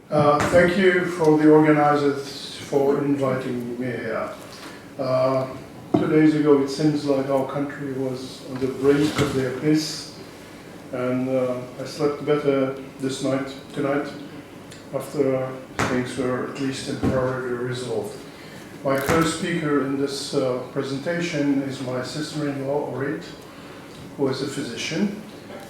Thank you for the organizers for inviting me here. 2 days ago it seems like our country was on the brink of the abyss, and I slept better tonight, after things were at least temporarily resolved. My co-speaker in this presentation is my sister-in-law, Orit, who is a physician.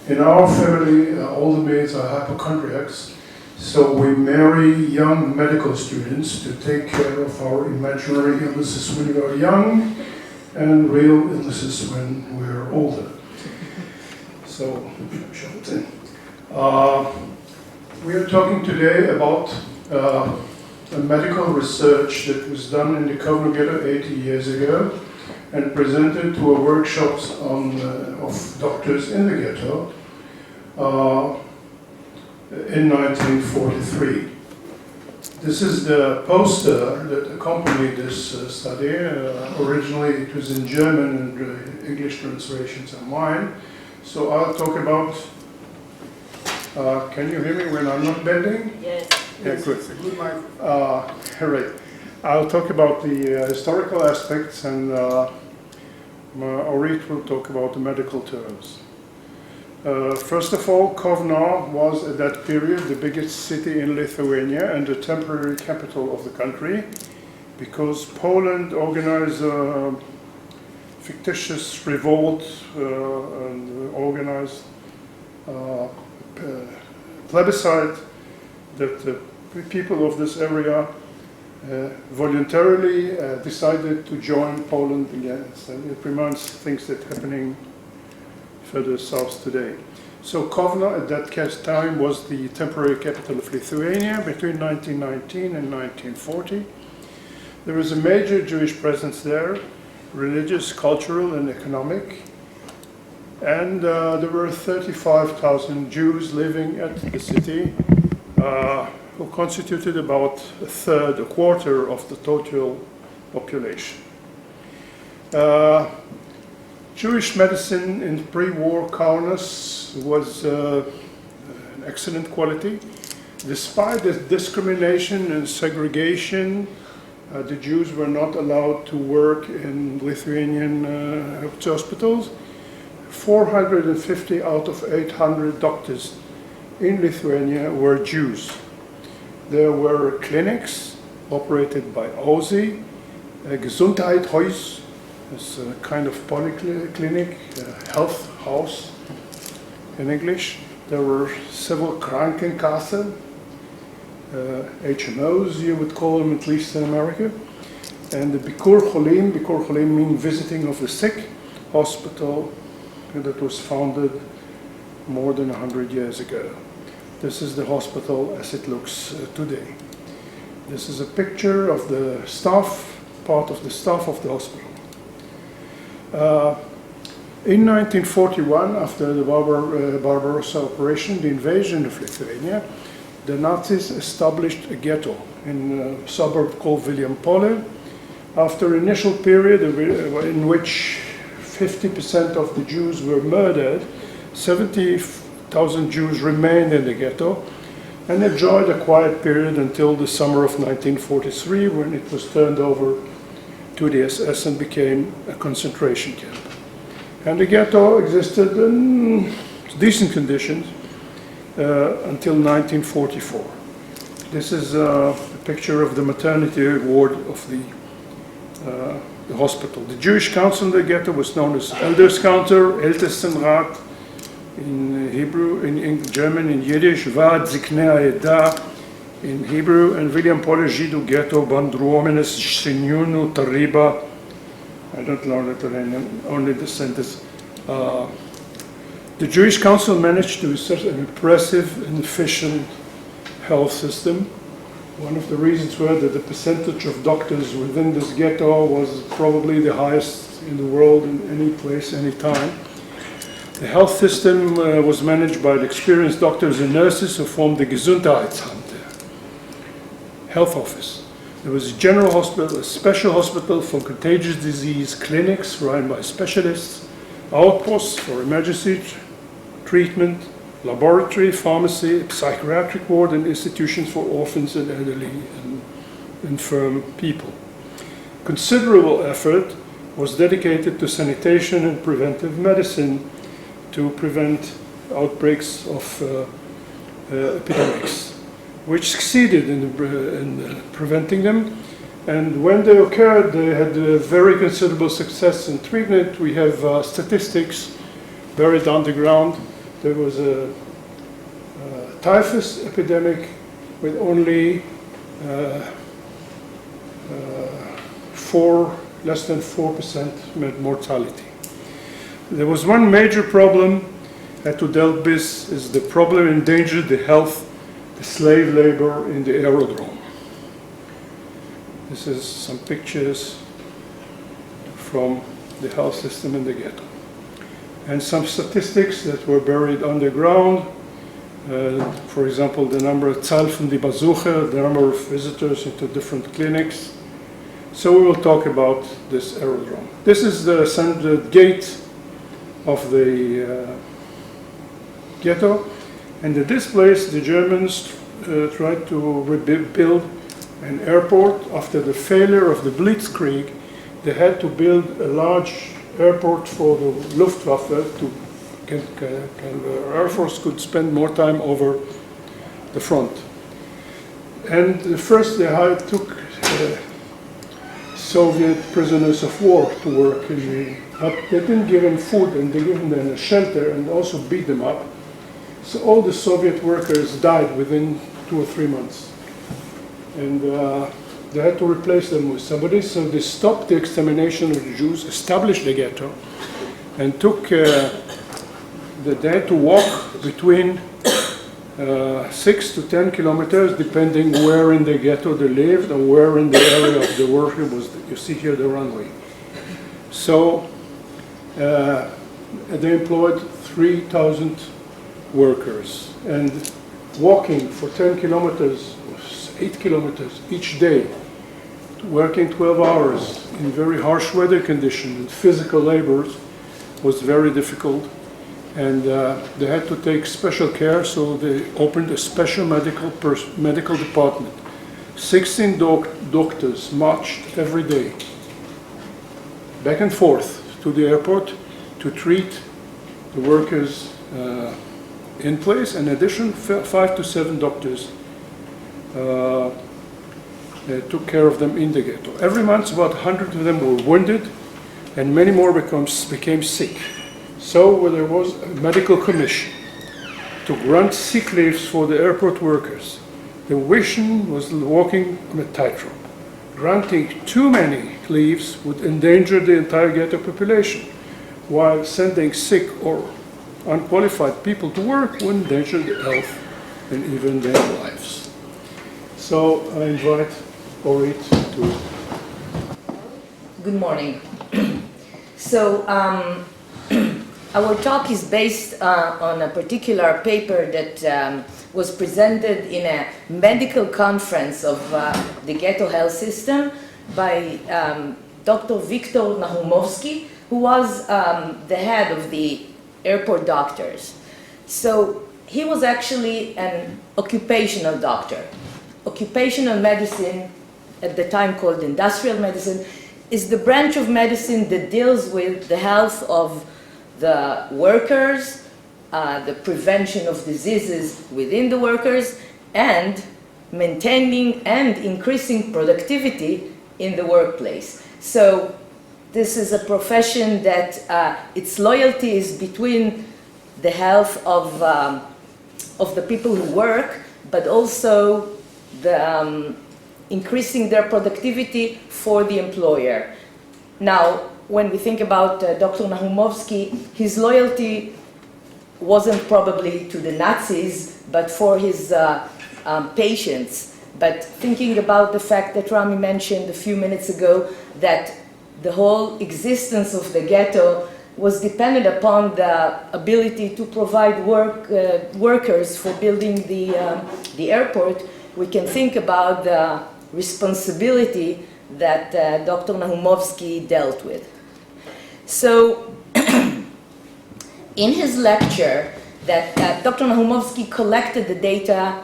In our family, all the maids are hypochondriacs, so we marry young medical students to take care of our imaginary illnesses when we are young and real illnesses when we're older. So, shove it in. We are talking today about a medical research that was done in the Kovno ghetto 80 years ago and presented to a workshops of doctors in the ghetto in 1943. This is the poster that accompanied this study. Originally it was in German and English translations are mine. So I'll talk about, can you hear me when I'm not bending? Yes. Yeah, good. Right. I'll talk about the historical aspects, and Orit will talk about the medical terms. First of all, Kovno was at that period the biggest city in Lithuania and the temporary capital of the country, because Poland organized a fictitious revolt and organized a plebiscite that the people of this area voluntarily decided to join Poland again. So it reminds things that are happening further south today. So Kovno at that time was the temporary capital of Lithuania between 1919 and 1940. There was a major Jewish presence there, religious, cultural, and economic. And there were 35,000 Jews living at the city, who constituted about a quarter of the total population. Jewish medicine in pre-war Kaunas was an excellent quality. Despite the discrimination and segregation, the Jews were not allowed to work in Lithuanian hospitals. 450 out of 800 doctors in Lithuania were Jews. There were clinics operated by OSI, a Gesundheitshaus, it's a kind of polyclinic, health house in English. There were several Krankenkassen, HMOs you would call them, at least in America, and the Bikur Cholim means visiting of the sick hospital that was founded more than 100 years ago. This is the hospital as it looks today. This is a picture of the staff, part of the staff of the hospital. In 1941, after the Barbarossa operation, the invasion of Lithuania, the Nazis established a ghetto in a suburb called Vilijampolė. After an initial period in which 50% of the Jews were murdered, 70,000 Jews remained in the ghetto and enjoyed a quiet period until the summer of 1943, when it was turned over to the SS and became a concentration camp. And the ghetto existed in decent conditions until 1944. This is a picture of the maternity ward of the hospital. The Jewish council in the ghetto was known as Elders Council, Ältestenrat in Hebrew, in German, in Yiddish, Vad Ziknei Eda in Hebrew, and Vilijampolė Žydų Ghetto Bendruomenės Seniūnų Taryba. I don't know Lithuanian, only the sentence. The Jewish council managed to set an impressive and efficient health system. One of the reasons were that the percentage of doctors within this ghetto was probably the highest in the world, in any place, any time. The health system was managed by the experienced doctors and nurses who formed the Gesundheitsamt, health office. There was a general hospital, a special hospital for contagious disease, clinics run by specialists, outposts for emergency treatment, laboratory, pharmacy, psychiatric ward, and institutions for orphans and elderly and infirm people. Considerable effort was dedicated to sanitation and preventive medicine to prevent outbreaks of epidemics, which succeeded in preventing them. And when they occurred, they had very considerable success in treatment. We have statistics buried underground. There was a typhus epidemic with only less than 4% mortality. There was one major problem to deal with. Is the problem endangered the health, the slave labor in the aerodrome. This is some pictures from the health system in the ghetto. And some statistics that were buried underground. For example, the number of Zahl von die Besucher, the number of visitors into different clinics. So we will talk about this aerodrome. This is the gate of the ghetto. And in this place, the Germans tried to rebuild an airport. After the failure of the Blitzkrieg, they had to build a large airport for the Luftwaffe to the Air Force could spend more time over the front. And first they took Soviet prisoners of war to work but they didn't give them food, and they gave them a shelter and also beat them up. So all the Soviet workers died within 2 or 3 months. And they had to replace them with somebody, so they stopped the extermination of the Jews, established the ghetto, and they had to walk between 6 to 10 kilometers, depending where in the ghetto they lived and where in the area of the worship was. You see here the runway. So they employed 3,000 workers, and walking for 10 kilometers, 8 kilometers each day, working 12 hours in very harsh weather conditions and physical labors was very difficult. And they had to take special care, so they opened a special medical department. 16 doctors marched every day, back and forth to the airport to treat the workers in place. In addition, 5 to 7 doctors took care of them in the ghetto. Every month, about 100 of them were wounded, and many more became sick. So there was a medical commission to grant sick leaves for the airport workers. The vision was walking on a tightrope. Granting too many leaves would endanger the entire ghetto population, while sending sick or unqualified people to work would endanger their health and even their lives. So I invite Orit to... Good morning. So our talk is based on a particular paper that was presented in a medical conference of the ghetto health system by Dr. Viktor Nahumovsky, who was the head of the airport doctors. So he was actually an occupational doctor. Occupational medicine, at the time called industrial medicine, is the branch of medicine that deals with the health of the workers, the prevention of diseases within the workers, and maintaining and increasing productivity in the workplace. So this is a profession that its loyalty is between the health of the people who work, but also the increasing their productivity for the employer. Now, when we think about Dr. Nahumovsky, his loyalty wasn't probably to the Nazis, but for his patients. But thinking about the fact that Rami mentioned a few minutes ago, that the whole existence of the ghetto was dependent upon the ability to provide workers for building the airport, we can think about the responsibility that Dr. Nahumovsky dealt with. So in his lecture, that Dr. Nahumovsky collected the data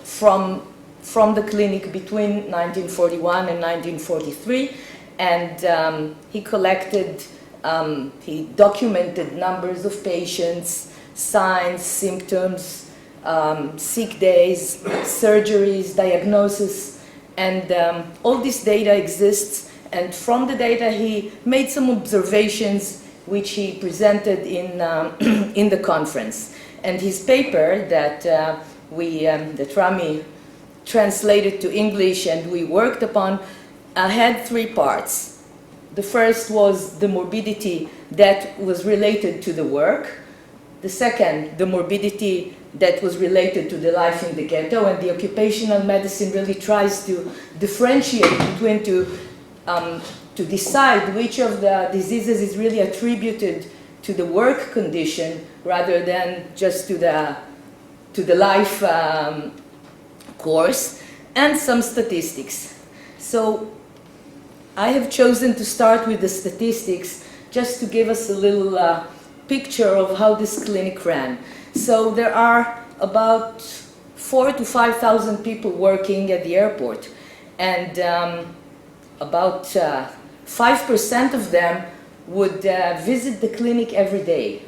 from the clinic between 1941 and 1943, and he documented numbers of patients, signs, symptoms, sick days, surgeries, diagnosis, and all this data exists. And from the data, he made some observations which he presented in the conference. And his paper that that Rami translated to English and we worked upon had three parts. The first was the morbidity that was related to the work. The second, the morbidity that was related to the life in the ghetto, and the occupational medicine really tries to differentiate between to decide which of the diseases is really attributed to the work condition rather than just to the life course, and some statistics. So I have chosen to start with the statistics just to give us a little picture of how this clinic ran. So there are about 4,000 to 5,000 people working at the airport, and about 5% of them would visit the clinic every day.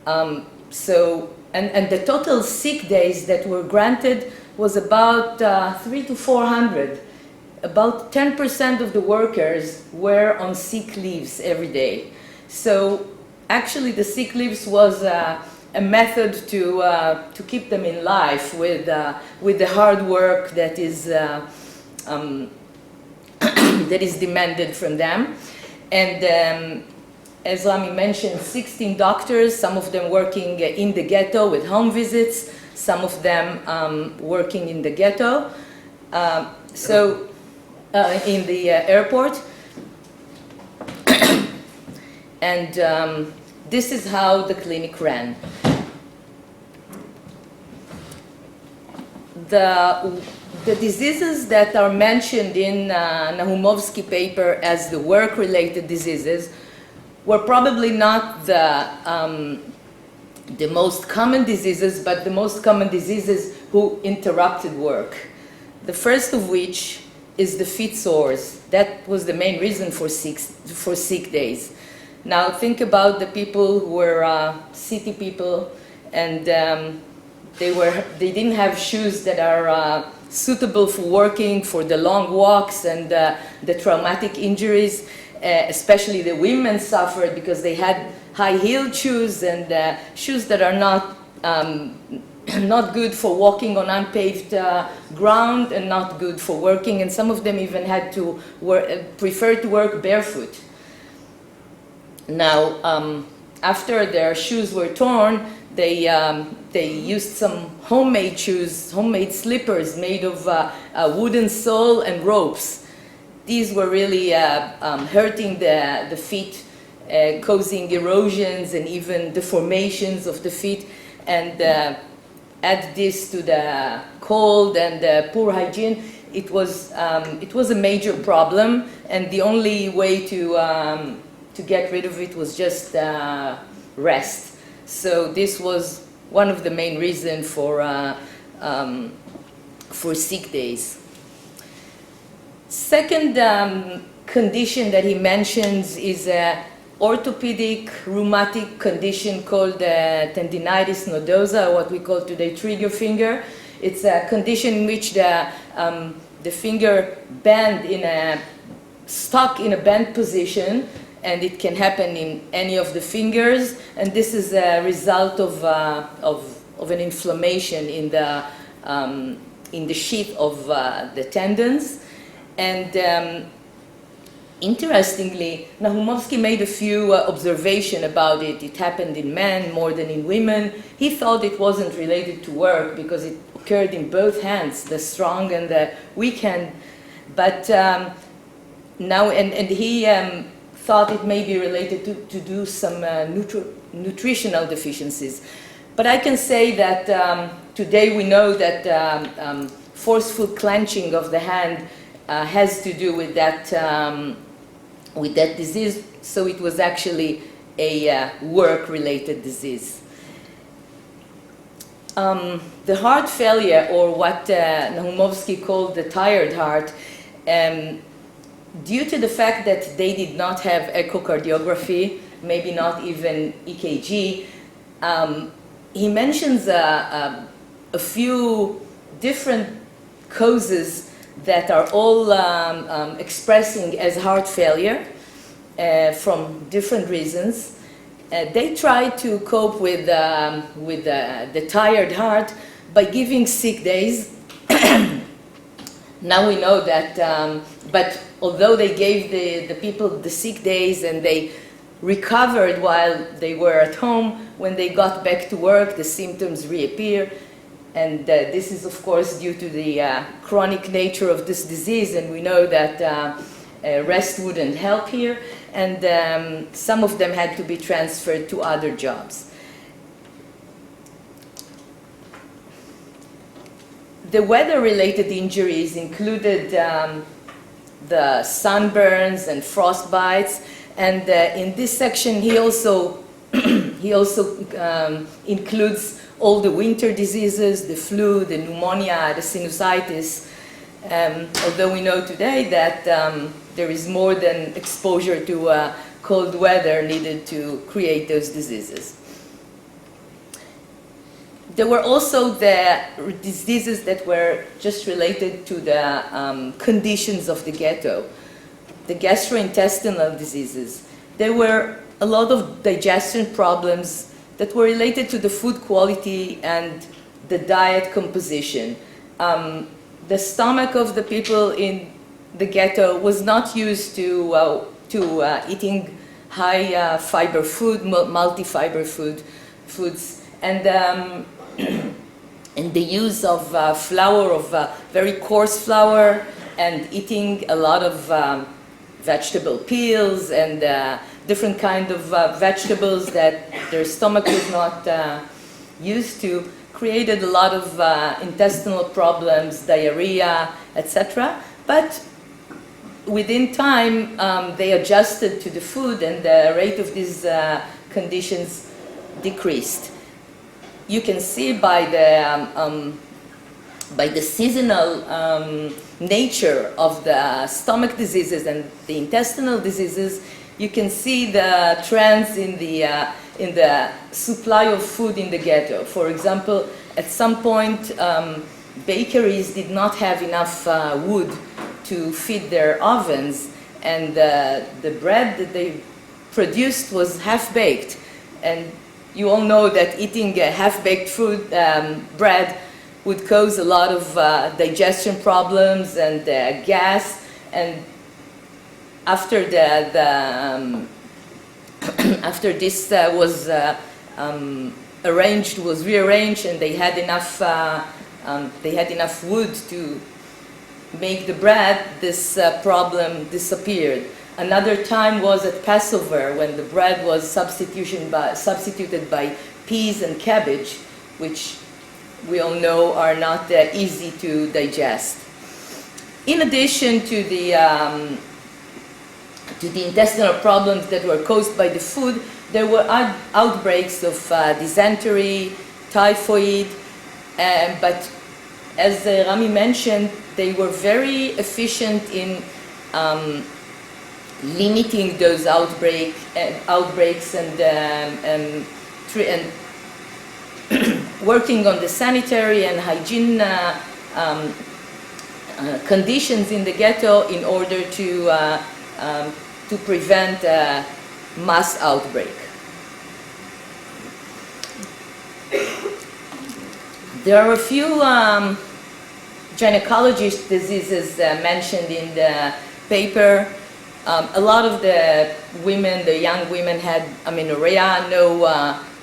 And the total sick days that were granted was about 300 to 400. About 10% of the workers were on sick leaves every day. So actually the sick leaves was a method to keep them in life with the hard work that is that is demanded from them. And as Rami mentioned, 16 doctors, some of them working in the ghetto with home visits, some of them working in the ghetto, in the airport. And this is how the clinic ran. The diseases that are mentioned in Nahumovsky paper as the work-related diseases were probably not the most common diseases, but the most common diseases who interrupted work. The first of which is the feet sores. That was the main reason for sick days. Now think about the people who were city people, and they didn't have shoes that are suitable for working, for the long walks and the traumatic injuries. Especially the women suffered because they had high-heeled shoes and shoes that are not good for walking on unpaved ground and not good for working. And some of them even had to prefer to work barefoot. Now, after their shoes were torn, they used some homemade shoes, homemade slippers made of a wooden sole and ropes. These were really hurting the feet, causing erosions and even deformations of the feet. And add this to the cold and the poor hygiene, it was a major problem. And the only way to get rid of it was just rest. So this was one of the main reasons for sick days. Second condition that he mentions is an orthopedic rheumatic condition called tendinitis nodosa, what we call today trigger finger. It's a condition in which the finger stuck in a bent position, and it can happen in any of the fingers. And this is a result of an inflammation in the sheath of the tendons. And interestingly, Nahumovsky made a few observations about it. It happened in men more than in women. He thought it wasn't related to work because it occurred in both hands, the strong and the weak hand. But now, and he thought it may be related to some nutritional deficiencies. But I can say that today we know that forceful clenching of the hand has to do with that disease, so it was actually a work-related disease. the heart failure, or what Nahumovsky called the tired heart, due to the fact that they did not have echocardiography, maybe not even EKG, he mentions a few different causes that are all expressing as heart failure from different reasons. They try to cope with the tired heart by giving sick days. Now we know that, but although they gave the people the sick days and they recovered while they were at home, when they got back to work, the symptoms reappear. And this is, of course, due to the chronic nature of this disease, and we know that rest wouldn't help here, and some of them had to be transferred to other jobs. The weather-related injuries included the sunburns and frostbites, and in this section he also includes all the winter diseases, the flu, the pneumonia, the sinusitis, although we know today that there is more than exposure to cold weather needed to create those diseases. There were also the diseases that were just related to the conditions of the ghetto, the gastrointestinal diseases. There were a lot of digestion problems that were related to the food quality and the diet composition. The stomach of the people in the ghetto was not used to eating high fiber food, multi-fiber foods, and the use of flour, of very coarse flour, and eating a lot of vegetable peels and different kind of vegetables that their stomach was not used to, created a lot of intestinal problems, diarrhea, etc. But within time, they adjusted to the food, and the rate of these conditions decreased. You can see by the seasonal nature of the stomach diseases and the intestinal diseases, you can see the trends in the supply of food in the ghetto. For example, at some point, bakeries did not have enough wood to feed their ovens, and the bread that they produced was half-baked. And you all know that eating half-baked food, bread, would cause a lot of digestion problems and gas. And after after this was rearranged, and they had enough wood to make the bread, this problem disappeared. Another time was at Passover, when the bread was substituted by peas and cabbage, which we all know are not easy to digest. In addition to the intestinal problems that were caused by the food, there were outbreaks of dysentery, typhoid, but as Rami mentioned, they were very efficient in limiting those outbreaks and working on the sanitary and hygiene conditions in the ghetto in order to prevent mass outbreak. There are a few gynecologic diseases mentioned in the paper. A lot of the women, the young women, had amenorrhea,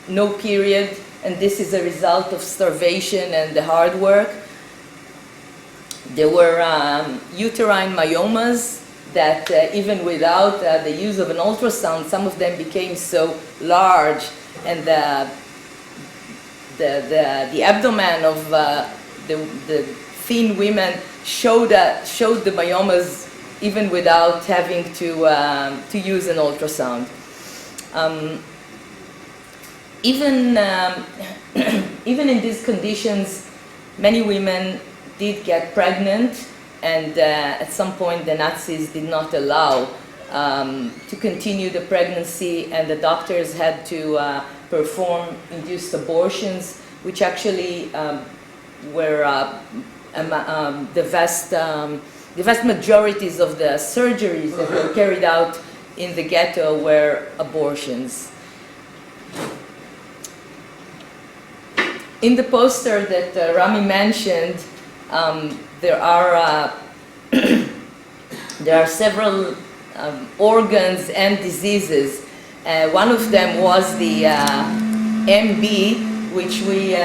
no period, and this is a result of starvation and the hard work. There were uterine myomas that even without the use of an ultrasound, some of them became so large, and the abdomen of the thin women showed the myomas even without having to use an ultrasound. even, even in these conditions, many women did get pregnant, and at some point the Nazis did not allow to continue the pregnancy, and the doctors had to perform induced abortions, which actually were the vast majorities of the surgeries that were carried out in the ghetto were abortions. In the poster that Rami mentioned, there are several organs and diseases. One of them was the MB, which we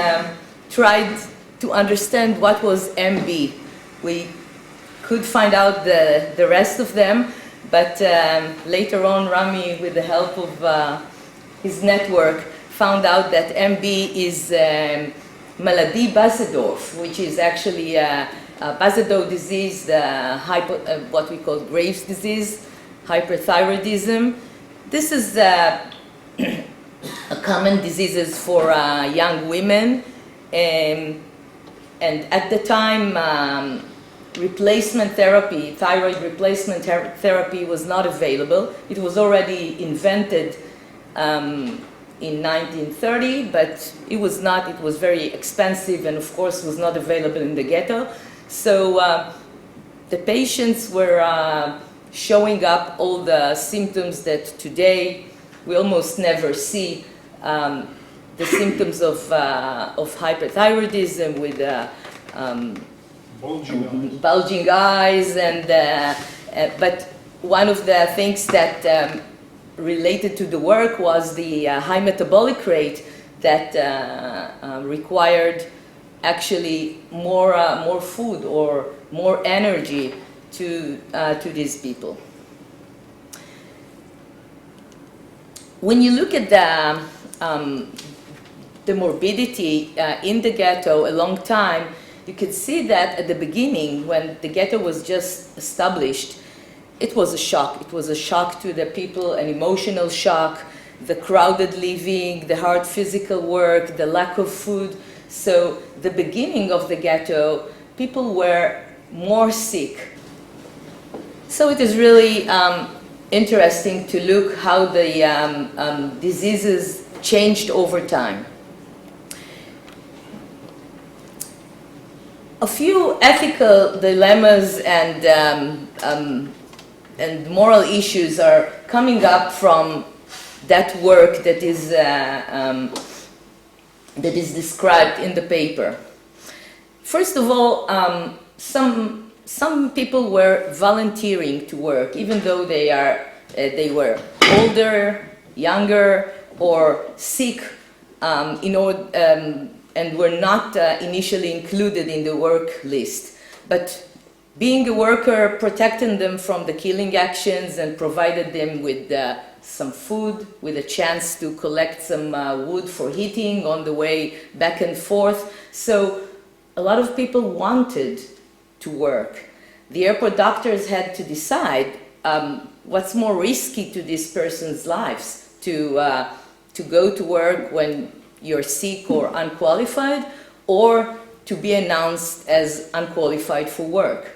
tried to understand what was MB. We could find out the rest of them, but later on Rami, with the help of his network, found out that MB is Maladie Basedorf, which is actually Basedow disease, what we call Graves' disease, hyperthyroidism. This is a common diseases for young women, and at the time replacement therapy, thyroid replacement therapy was not available. It was already invented in 1930, but it was very expensive, and of course was not available in the ghetto. So the patients were showing up all the symptoms that today we almost never see, the symptoms of hyperthyroidism with bulging eyes, and but one of the things that related to the work was the high metabolic rate that required actually more food or more energy to these people. When you look at the morbidity in the ghetto a long time, you could see that at the beginning, when the ghetto was just established, it was a shock. It was a shock to the people, an emotional shock, the crowded living, the hard physical work, the lack of food. So the beginning of the ghetto, people were more sick. So it is really interesting to look how the diseases changed over time. A few ethical dilemmas and moral issues are coming up from that work that is described in the paper. First of all, some people were volunteering to work, even though they were older, younger, or sick, and were not initially included in the work list. But being a worker protected them from the killing actions and provided them with some food, with a chance to collect some wood for heating on the way back and forth. So a lot of people wanted to work. The airport doctors had to decide what's more risky to this person's lives, to go to work when you're sick or unqualified, or to be announced as unqualified for work.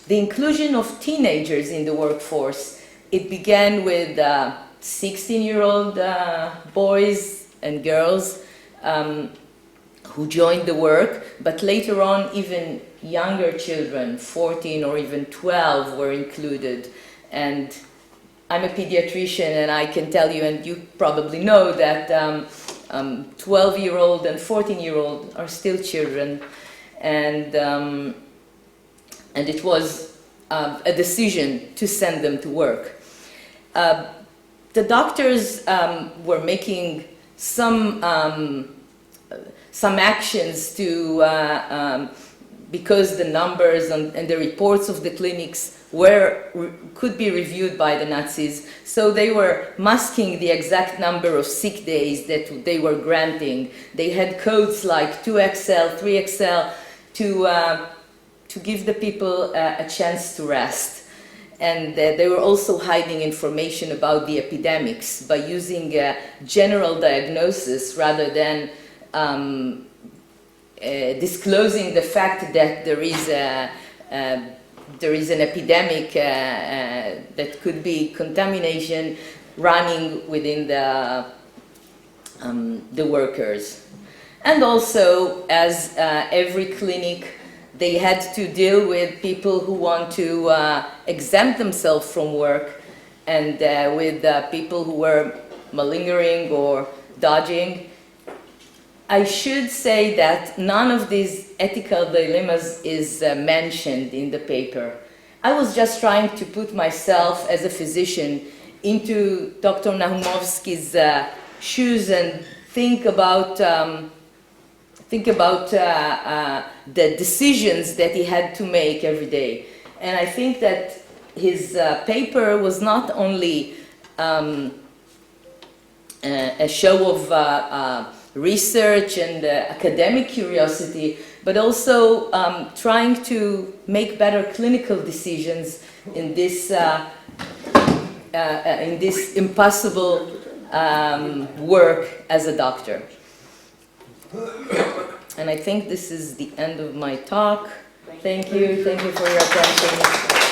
The inclusion of teenagers in the workforce, it began with 16-year-old boys and girls who joined the work, but later on even younger children, 14 or even 12, were included. And I'm a pediatrician, and I can tell you, and you probably know, that 12-year-old and 14-year-old are still children, and it was a decision to send them to work. The doctors were making some actions to, because the numbers and the reports of the clinics could be reviewed by the Nazis, so they were masking the exact number of sick days that they were granting. They had codes like 2XL, 3XL to give the people a chance to rest. And they were also hiding information about the epidemics by using general diagnosis rather than disclosing the fact that there is an epidemic that could be contamination running within the workers. And also, as every clinic, they had to deal with people who want to exempt themselves from work, and with people who were malingering or dodging. I should say that none of these ethical dilemmas is mentioned in the paper. I was just trying to put myself as a physician into Dr. Nahumovsky's shoes and think about the decisions that he had to make every day. And I think that his paper was not only a show of research and academic curiosity, but also trying to make better clinical decisions in this impossible work as a doctor. And I think this is the end of my talk. Thank you for your attention.